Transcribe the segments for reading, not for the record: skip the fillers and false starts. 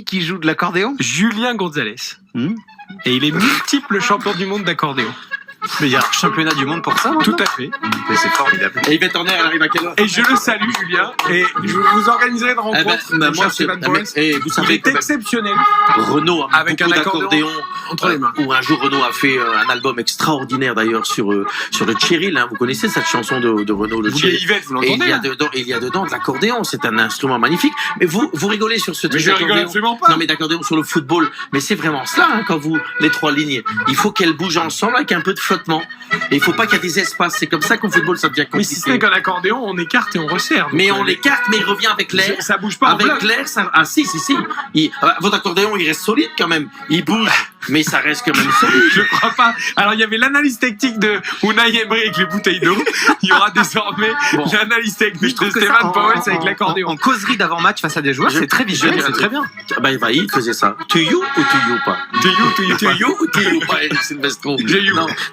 Qui joue de l'accordéon? Julien Gonzalez. Et il est multiple champion du monde d'accordéon. Mais il y a un championnat du monde pour ça, non? Tout à fait. Mais c'est formidable. Et Yvette Horner, elle arrive à quelle heure? Et je le salue, Julien. Et je vous organiserai une rencontre. Moi, Stéphane Powell. et vous savez Il est exceptionnel. Renaud a Avec beaucoup un accordéon entre les mains. Où un jour Renaud a fait un album extraordinaire d'ailleurs sur le Cheryl. Vous connaissez cette chanson de Renaud, le Vous Cheryl. Yvette, vous Et l'entendez? il y a dedans de l'accordéon. C'est un instrument magnifique. Mais vous rigolez sur ce Mais truc je rigole d'accordéon. absolument pas. Non mais d'accordéon sur le football. Mais c'est vraiment cela quand vous les trois lignes. Il faut qu'elles bougent ensemble avec un peu de flottement. Et il faut pas qu'il y ait des espaces. C'est comme ça qu'en football ça devient Mais compliqué. si ce n'est qu'un accordéon, on écarte et on resserre. Mais on l'écarte, mais il revient avec l'air. Ça bouge pas en Avec bloc. l'air, ça... Ah si. Votre accordéon, il reste solide quand même. Il bouge, mais ça reste quand même solide. Je crois pas. Alors, il y avait l'analyse technique de Unai Emery avec les bouteilles d'eau. Il y aura désormais l'analyse technique de Stéphane Powell avec l'accordéon. En causerie d'avant-match face à des joueurs, c'est très visuel. C'est très bien. Bah, il faisait ça. To you ou to you pas? To you ou to you pas, Eric Silvestro?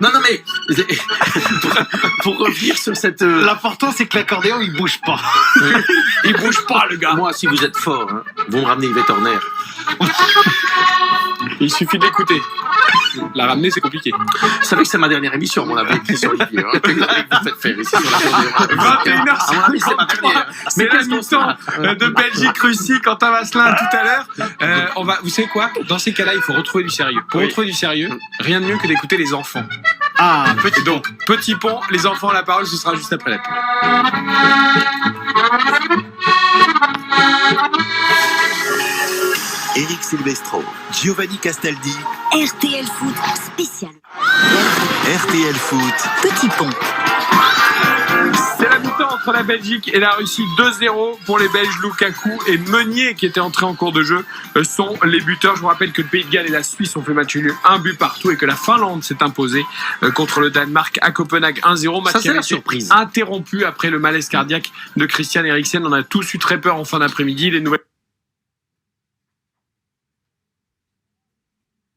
Non, mais pour revenir sur cette... L'important, c'est que l'accordéon, il bouge pas. Il bouge pas, le gars. Moi, si vous êtes fort, vous me ramenez Yvette Horner. Il suffit d'écouter. La ramener, c'est compliqué. Vous savez que c'est ma dernière émission, on l'avait écrit sur Olivier. Vous faites faire ici sur l'accordéon. 21h53. C'est la mi-temps de Belgique-Russie. Quentin Vasselin tout à l'heure. Vous savez quoi? Dans ces cas-là, il faut retrouver du sérieux. Pour retrouver du sérieux, rien de mieux que d'écouter les enfants. Ah, Petit pont, les enfants, la parole, ce sera juste après la pub. Eric Silvestro, Giovanni Castaldi, RTL Foot spécial. RTL Foot, Petit pont. C'est la mi-temps entre la Belgique et la Russie. 2-0 pour les Belges. Lukaku et Meunier, qui étaient entrés en cours de jeu, sont les buteurs. Je vous rappelle que le Pays de Galles et la Suisse ont fait match nul, un but partout, et que la Finlande s'est imposée contre le Danemark à Copenhague 1-0. Match Ça, qui c'est avait la été surprise. interrompu après le malaise cardiaque de Christian Eriksen. On a tous eu très peur en fin d'après-midi. Les nouvelles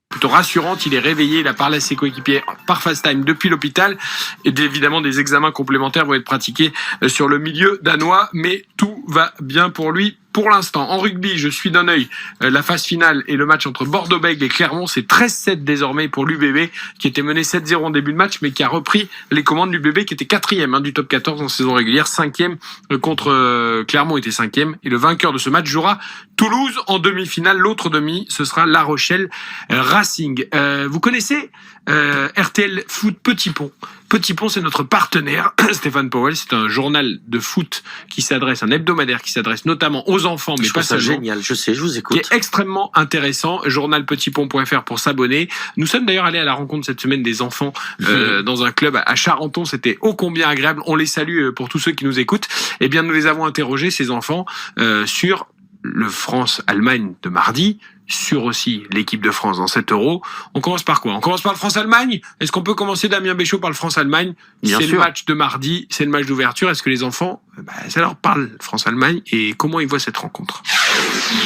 plutôt rassurante, il est réveillé, il a parlé à ses coéquipiers par FaceTime depuis l'hôpital, et évidemment des examens complémentaires vont être pratiqués sur le milieu danois, mais tout va bien pour lui pour l'instant. En rugby, je suis d'un œil la phase finale et le match entre Bordeaux-Bègles et Clermont. C'est 13-7 désormais pour l'UBB, qui était mené 7-0 en début de match, mais qui a repris les commandes du l'UBB, qui était 4e du top 14 en saison régulière, 5e contre Clermont était 5e, et le vainqueur de ce match jouera Toulouse en demi-finale. L'autre demi, ce sera La Rochelle Racing. Vous connaissez RTL Foot Petit Pont? Petit Pont, c'est notre partenaire, Stéphane Powell. C'est un journal de foot un hebdomadaire qui s'adresse notamment aux enfants, mais Je pas trouve ça seulement. génial, je sais, je vous écoute. Qui est extrêmement intéressant. Journalpetitpont.fr pour s'abonner. Nous sommes d'ailleurs allés à la rencontre cette semaine des enfants dans un club à Charenton. C'était ô combien agréable. On les salue pour tous ceux qui nous écoutent. Eh bien, nous les avons interrogés, ces enfants, sur le France-Allemagne de mardi, sur aussi l'équipe de France dans 7 euros. On commence par quoi? On commence par le France-Allemagne? Est-ce qu'on peut commencer, Damien Béchaud, par le France-Allemagne? Bien C'est sûr. le match de mardi, c'est le match d'ouverture. Est-ce que les enfants, ça leur parle, France-Allemagne, et comment ils voient cette rencontre?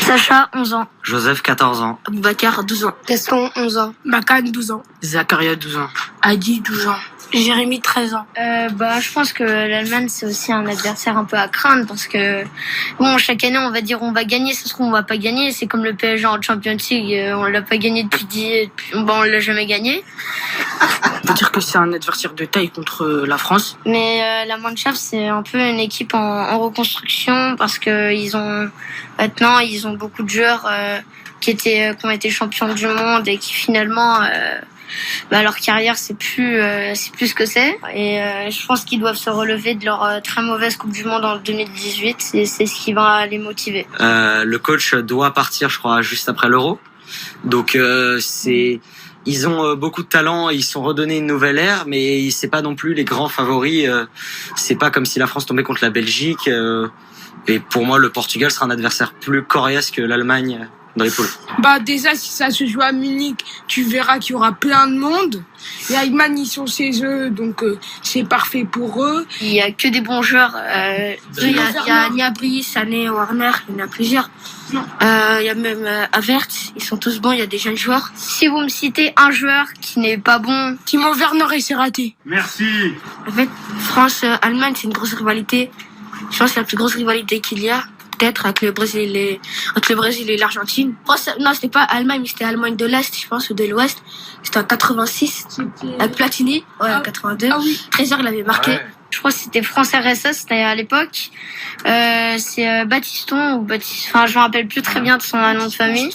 Sacha, 11 ans. Joseph, 14 ans. Bakar, 12 ans. Gaston, 11 ans. Makan, 12 ans. Zacharia, 12 ans. Adi, 12 ans. Jérémy, 13 ans. Je pense que l'Allemagne, c'est aussi un adversaire un peu à craindre parce que, bon, chaque année, on va dire on va gagner, ça se trouve, on va pas gagner. C'est comme le PSG en Champions League, on l'a pas gagné on l'a jamais gagné. On peut dire que c'est un adversaire de taille contre la France. Mais la Mannschaft, c'est un peu une équipe en reconstruction parce que ils ont beaucoup de joueurs qui ont été champions du monde et qui finalement leur carrière c'est plus ce que c'est, et je pense qu'ils doivent se relever de leur très mauvaise Coupe du Monde en 2018, et c'est ce qui va les motiver. Le coach doit partir, je crois, juste après l'Euro. Donc ils ont beaucoup de talent, ils sont redonnés une nouvelle ère, mais c'est pas non plus les grands favoris. C'est pas comme si la France tombait contre la Belgique. Et pour moi, le Portugal sera un adversaire plus coriace que l'Allemagne dans les poules. Déjà, si ça se joue à Munich, tu verras qu'il y aura plein de monde. Et Allemagne, ils sont chez eux, donc c'est parfait pour eux. Il y a que des bons joueurs. Il y a Gnabry, Sané, Warner, il y en a plusieurs. Il y a même Havertz, ils sont tous bons, il y a des jeunes joueurs. Si vous me citez un joueur qui n'est pas bon... Timo Werner, et c'est raté. Merci. En fait, France-Allemagne, c'est une grosse rivalité. Je pense que c'est la plus grosse rivalité qu'il y a. peut-être, entre le Brésil et l'Argentine. Non, c'était pas Allemagne, mais c'était Allemagne de l'Est, je pense, ou de l'Ouest. C'était en 86, avec Platini, en 82. Ah oui. Trésor, il avait marqué. Je crois que c'était France-RSA, c'était à l'époque. C'est Baptiston ou enfin je me rappelle plus très bien de son nom de famille.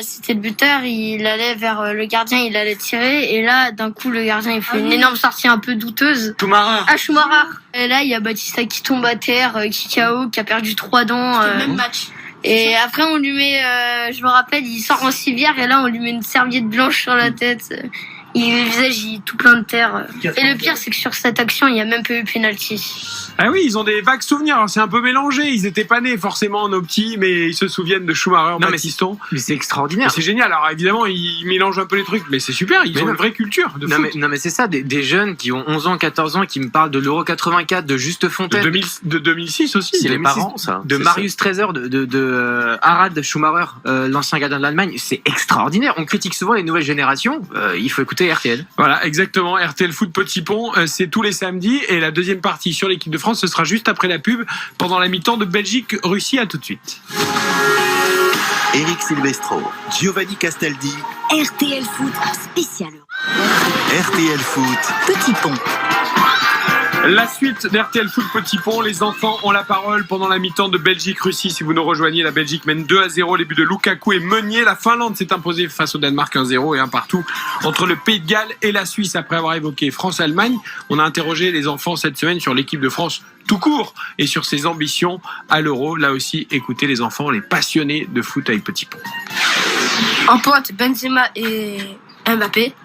C'était le buteur, il allait vers le gardien, il allait tirer, et là d'un coup le gardien il fait une énorme sortie un peu douteuse. Schumacher. Et là il y a Batista qui tombe à terre, qui KO, qui a perdu 3 dents. C'était le même match. Et après on lui met, je me rappelle, il sort en civière et là on lui met une serviette blanche sur la tête. Le visage il est tout plein de terre. Et le pire c'est que sur cette action il n'y a même pas eu penalty. Ah oui, ils ont des vagues souvenirs. Alors, c'est un peu mélangé. Ils étaient pas nés forcément nos petits, mais ils se souviennent de Schumacher, Battiston. Mais c'est extraordinaire. C'est génial. Alors évidemment, ils mélangent un peu les trucs, mais c'est super. Ils ont une vraie culture de foot. Mais c'est ça, des jeunes qui ont 11 ans, 14 ans, qui me parlent de l'Euro 84, de Juste Fontaine. De 2006 aussi. C'est les 2006, parents, ça. De Marius Trésor, de Harald Schumacher, l'ancien gardien de l'Allemagne. C'est extraordinaire. On critique souvent les nouvelles générations. Il faut écouter RTL. Voilà, exactement. RTL Foot Petit Pont, c'est tous les samedis. Et la deuxième partie sur l'équipe de France, ce sera juste après la pub, pendant la mi-temps de Belgique-Russie. À tout de suite. Eric Silvestro, Giovanni Castaldi, RTL Foot spécial. RTL Foot, Petit Pont. La suite d'RTL Foot Petit Pont, les enfants ont la parole pendant la mi-temps de Belgique-Russie. Si vous nous rejoignez, la Belgique mène 2-0, les buts de Lukaku et Meunier. La Finlande s'est imposée face au Danemark 1-0 et 1 partout entre le Pays de Galles et la Suisse. Après avoir évoqué France-Allemagne, on a interrogé les enfants cette semaine sur l'équipe de France tout court et sur ses ambitions à l'Euro. Là aussi, écoutez les enfants, les passionnés de foot avec Petit Pont. En pointe, Benzema et Mbappé.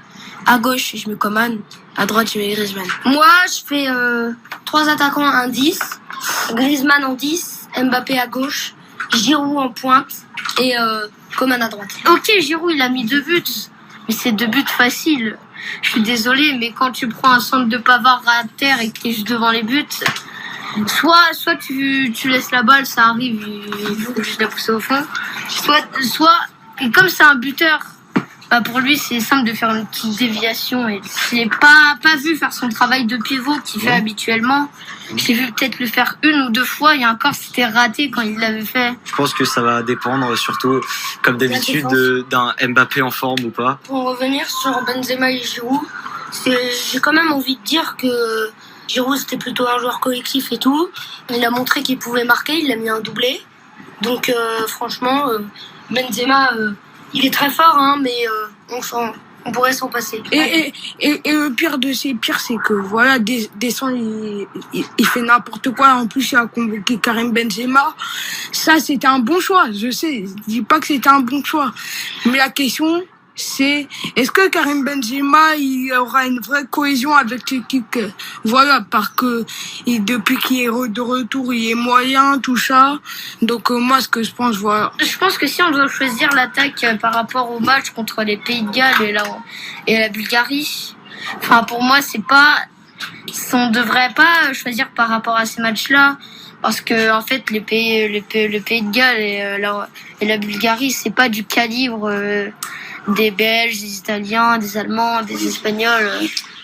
À gauche, je mets Coman. À droite, je mets Griezmann. Moi, je fais 3 attaquants, un 10, Griezmann en 10, Mbappé à gauche, Giroud en pointe et Coman à droite. Ok, Giroud, il a mis 2 buts, mais c'est 2 buts faciles. Je suis désolée, mais quand tu prends un centre de Pavard à terre et que tu es juste devant les buts, soit tu laisses la balle, ça arrive, il faut juste la pousser au fond, soit et comme c'est un buteur, bah pour lui c'est simple de faire une petite déviation et je l'ai pas vu faire son travail de pivot qu'il fait habituellement. J'ai vu peut-être le faire 1 ou 2 fois et encore c'était raté quand il l'avait fait. Je pense que ça va dépendre surtout, comme d'habitude, d'un Mbappé en forme ou pas. Pour revenir sur Benzema et Giroud, j'ai quand même envie de dire que Giroud c'était plutôt un joueur collectif et tout. Il a montré qu'il pouvait marquer, il a mis un doublé. Donc franchement, Benzema, il est très fort, hein, mais on pourrait s'en passer. Et le pire de ces pires, c'est que voilà, Deschamps, il fait n'importe quoi. En plus, il a convoqué Karim Benzema. Ça, c'était un bon choix. Je sais, je dis pas que c'était un bon choix. Mais la question, c'est est-ce que Karim Benzema il aura une vraie cohésion avec l'équipe? Voilà, parce que depuis qu'il est de retour, il est moyen, tout ça. Donc moi, ce que je pense, voilà. Je pense que si on doit choisir l'attaque par rapport au match contre les Pays de Galles et la Bulgarie, enfin pour moi on devrait pas choisir par rapport à ces matchs-là. Parce que en fait, le pays de Galles et la Bulgarie, c'est pas du calibre des Belges, des Italiens, des Allemands, des Espagnols.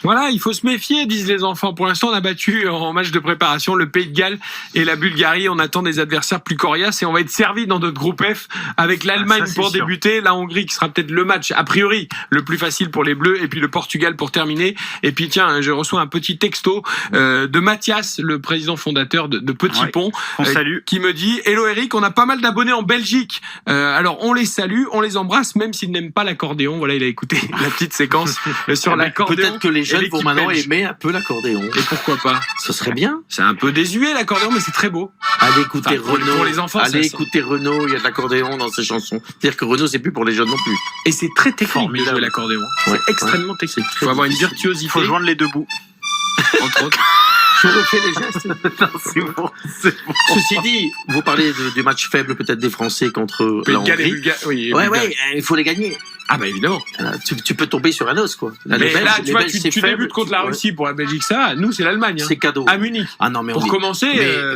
Voilà, il faut se méfier, disent les enfants. Pour l'instant, on a battu en match de préparation le Pays de Galles et la Bulgarie. On attend des adversaires plus coriaces et on va être servi dans notre groupe F avec l'Allemagne pour débuter, la Hongrie qui sera peut-être le match, a priori, le plus facile pour les Bleus et puis le Portugal pour terminer. Et puis tiens, je reçois un petit texto de Mathias, le président fondateur de Petit Pont, qui me dit « Hello Eric, on a pas mal d'abonnés en Belgique. Alors on les salue, on les embrasse, même s'ils n'aiment pas l'accordéon. » Voilà, il a écouté la petite séquence sur l'accordéon. Peut-être que les jeunes vont maintenant aimer un peu l'accordéon. Et pourquoi pas? Ce serait bien. C'est un peu désuet l'accordéon, mais c'est très beau. Allez écouter Renaud. Pour les enfants, allez écouter Renaud, il y a de l'accordéon dans ses chansons. C'est-à-dire que Renaud, c'est plus pour les jeunes non plus. Et c'est très technique de jouer l'accordéon. C'est extrêmement technique. Il faut avoir une virtuosité. Il faut joindre les deux bouts. Entre autres. Je refais les gestes. Non, c'est bon. Ceci dit, vous parlez du match faible peut-être des Français contre la Hongrie. Oui, il faut les gagner. Ah bah évidemment. Tu peux tomber sur un os, quoi. Là, tu vois, tu débutes contre la Russie pour la Belgique, ça. Nous, c'est l'Allemagne. C'est cadeau. À Munich. Ah non, mais pour commencer.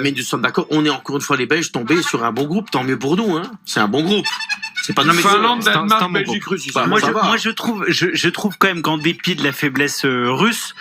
Mais nous sommes d'accord. On est encore une fois les Belges tombés sur un bon groupe. Tant mieux pour nous, hein. C'est un bon groupe. C'est pas Finlande, c'est un Danemark, bon Belgique, groupe. Russie. Bah, Moi, ça va. je trouve quand même qu'en dépit de la faiblesse russe,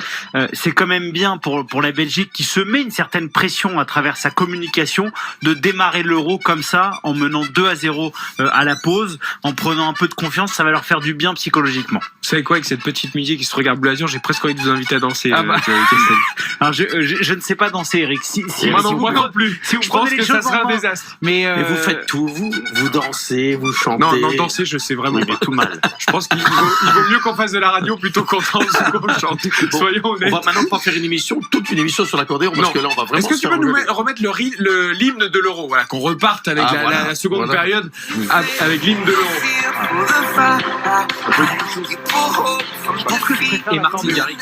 c'est quand même bien pour la Belgique qui se met une certaine pression à travers sa communication de démarrer l'Euro comme ça, en menant 2-0 à la pause, en prenant un peu de confiance, ça va leur faire du bien psychologiquement. Vous savez quoi, avec cette petite musique qui se regarde Bleu Azur, j'ai presque envie de vous inviter à danser. Castel. Alors je ne sais pas danser, Eric. Moi non plus. Si vous Je pense prenez que les ça choses sera en un main, désastre. mais vous faites tout, vous dansez, vous chantez. Non, danser, je sais vraiment pas. tout mal. Je pense qu'il vaut mieux qu'on fasse de la radio plutôt qu'on danse ou qu'on chante. Bon, Soyons on honnêtes. va maintenant pas faire toute une émission sur l'accordéon parce Non. que là on va vraiment. Est-ce que se tu faire peux nous engueuler. remettre l'hymne de l'Euro, voilà, qu'on reparte avec la seconde période avec l'hymne de l'Euro. Et Martin Garrix.